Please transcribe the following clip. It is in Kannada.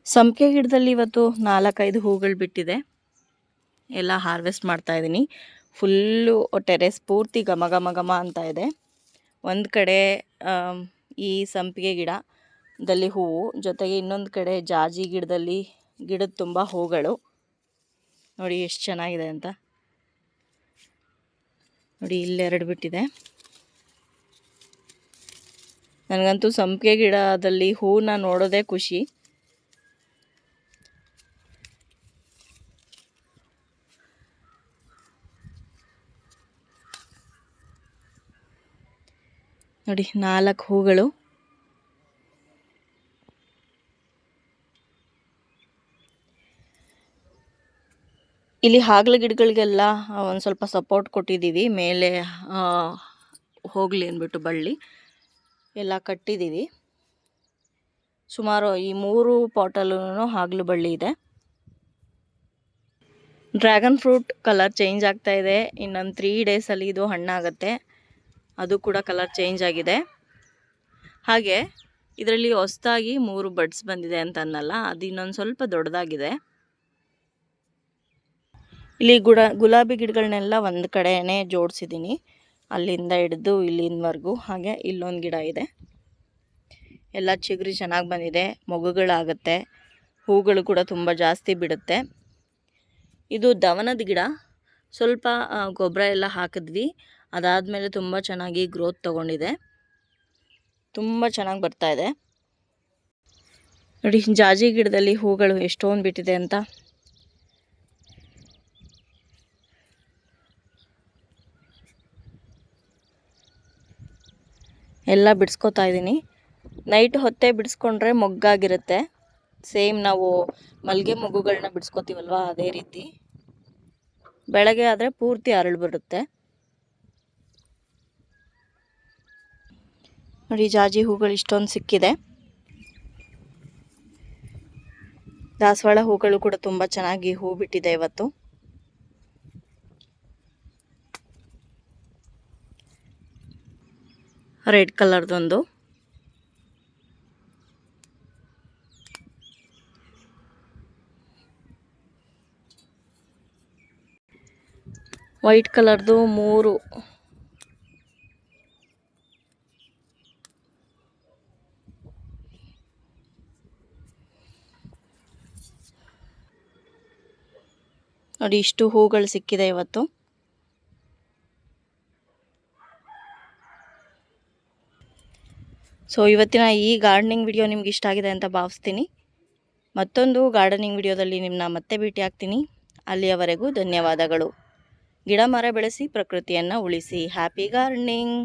ಸಂಪಿಗೆ ಗಿಡದಲ್ಲಿ ಇವತ್ತು 4-5 ಹೂಗಳು ಬಿಟ್ಟಿದೆ. ಎಲ್ಲ ಹಾರ್ವೆಸ್ಟ್ ಮಾಡ್ತಾ ಇದ್ದೀನಿ. ಫುಲ್ಲು ಟೆರೆಸ್ ಪೂರ್ತಿ ಘಮ ಘಮ ಘಮ ಅಂತ ಇದೆ. ಒಂದು ಕಡೆ ಈ ಸಂಪಿಗೆ ಗಿಡದಲ್ಲಿ ಹೂವು, ಜೊತೆಗೆ ಇನ್ನೊಂದು ಕಡೆ ಜಾಜಿ ಗಿಡದ ತುಂಬ ಹೂಗಳು. ನೋಡಿ ಎಷ್ಟು ಚೆನ್ನಾಗಿದೆ ಅಂತ. ನೋಡಿ ಇಲ್ಲೆರಡು ಬಿಟ್ಟಿದೆ. ನನಗಂತೂ ಸಂಪಿಗೆ ಗಿಡದಲ್ಲಿ ಹೂವನ್ನ ನೋಡೋದೇ ಖುಷಿ. ನೋಡಿ 4 ಹೂಗಳು. ಇಲ್ಲಿ ಹಾಗಲ ಗಿಡಗಳಿಗೆಲ್ಲ ಒಂದು ಸ್ವಲ್ಪ ಸಪೋರ್ಟ್ ಕೊಟ್ಟಿದ್ದೀವಿ, ಮೇಲೆ ಹೋಗಲಿ ಅಂದ್ಬಿಟ್ಟು ಬಳ್ಳಿ ಎಲ್ಲ ಕಟ್ಟಿದ್ದೀವಿ. ಸುಮಾರು ಈ 3 ಪಾಟಲ್ಲೂ ಹಾಗಲು ಬಳ್ಳಿ ಇದೆ. ಡ್ರ್ಯಾಗನ್ ಫ್ರೂಟ್ ಕಲರ್ ಚೇಂಜ್ ಆಗ್ತಾ ಇದೆ. ಇನ್ನೊಂದು 3 ಡೇಸಲ್ಲಿ ಇದು ಹಣ್ಣಾಗುತ್ತೆ. ಅದು ಕೂಡ ಕಲರ್ ಚೇಂಜ್ ಆಗಿದೆ. ಹಾಗೆ ಇದರಲ್ಲಿ ಹೊಸದಾಗಿ 3 ಬಡ್ಸ್ ಬಂದಿದೆ ಅಂತ ಅನ್ನಲ್ಲ, ಅದು ಇನ್ನೊಂದು ಸ್ವಲ್ಪ ದೊಡ್ಡದಾಗಿದೆ. ಇಲ್ಲಿ ಗುಲಾಬಿ ಗಿಡಗಳನ್ನೆಲ್ಲ ಒಂದು ಕಡೆನೇ ಜೋಡಿಸಿದ್ದೀನಿ, ಅಲ್ಲಿಂದ ಹಿಡಿದು ಇಲ್ಲಿಂದವರೆಗೂ. ಹಾಗೆ ಇಲ್ಲೊಂದು ಗಿಡ ಇದೆ, ಎಲ್ಲ ಚಿಗುರಿ ಚೆನ್ನಾಗಿ ಬಂದಿದೆ, ಮೊಗ್ಗುಗಳಾಗುತ್ತೆ, ಹೂಗಳು ಕೂಡ ತುಂಬ ಜಾಸ್ತಿ ಬಿಡುತ್ತೆ. ಇದು ದವನದ ಗಿಡ. ಸ್ವಲ್ಪ ಗೊಬ್ಬರ ಎಲ್ಲ ಹಾಕಿದ್ವಿ, ಅದಾದಮೇಲೆ ತುಂಬ ಚೆನ್ನಾಗಿ ಗ್ರೋತ್ ತೊಗೊಂಡಿದೆ, ತುಂಬ ಚೆನ್ನಾಗಿ ಬರ್ತಾ ಇದೆ. ನೋಡಿ ಜಾಜಿ ಗಿಡದಲ್ಲಿ ಹೂಗಳು ಎಷ್ಟೊಂದು ಬಿಟ್ಟಿದೆ ಅಂತ. ಎಲ್ಲ ಬಿಡಿಸ್ಕೊತಾ ಇದ್ದೀನಿ. ನೈಟ್ ಹೊತ್ತೇ ಬಿಡಿಸ್ಕೊಂಡ್ರೆ ಮೊಗ್ಗಾಗಿರುತ್ತೆ. ಸೇಮ್ ನಾವು ಮಲ್ಲಿಗೆ ಮೊಗ್ಗುಗಳನ್ನ ಬಿಡಿಸ್ಕೊತೀವಲ್ವ ಅದೇ ರೀತಿ. ಬೆಳಗ್ಗೆ ಆದರೆ ಪೂರ್ತಿ ಅರಳು ಬರುತ್ತೆ. ನೋಡಿ ಜಾಜಿ ಹೂಗಳು ಇಷ್ಟೊಂದು ಸಿಕ್ಕಿದೆ. ದಾಸವಾಳ ಹೂಗಳು ಕೂಡ ತುಂಬ ಚೆನ್ನಾಗಿ ಹೂ ಬಿಟ್ಟಿದೆ ಇವತ್ತು. ರೆಡ್ ಕಲರ್ದೊಂದು, ವೈಟ್ ಕಲರ್ದು 3, ನೋಡಿ ಇಷ್ಟು ಹೂಗಳು ಸಿಕ್ಕಿದೆ ಇವತ್ತು. ಸೊ ಇವತ್ತಿನ ಈ ಗಾರ್ಡನಿಂಗ್ ವಿಡಿಯೋ ನಿಮ್ಗೆ ಇಷ್ಟ ಆಗಿದೆ ಅಂತ ಭಾವಿಸ್ತೀನಿ. ಮತ್ತೊಂದು ಗಾರ್ಡನಿಂಗ್ ವಿಡಿಯೋದಲ್ಲಿ ನಿಮ್ಮನ್ನ ಮತ್ತೆ ಭೇಟಿ ಆಗ್ತೀನಿ. ಅಲ್ಲಿಯವರೆಗೂ ಧನ್ಯವಾದಗಳು. ಗಿಡ ಮರ ಬೆಳೆಸಿ ಪ್ರಕೃತಿಯನ್ನು ಉಳಿಸಿ. Happy gardening.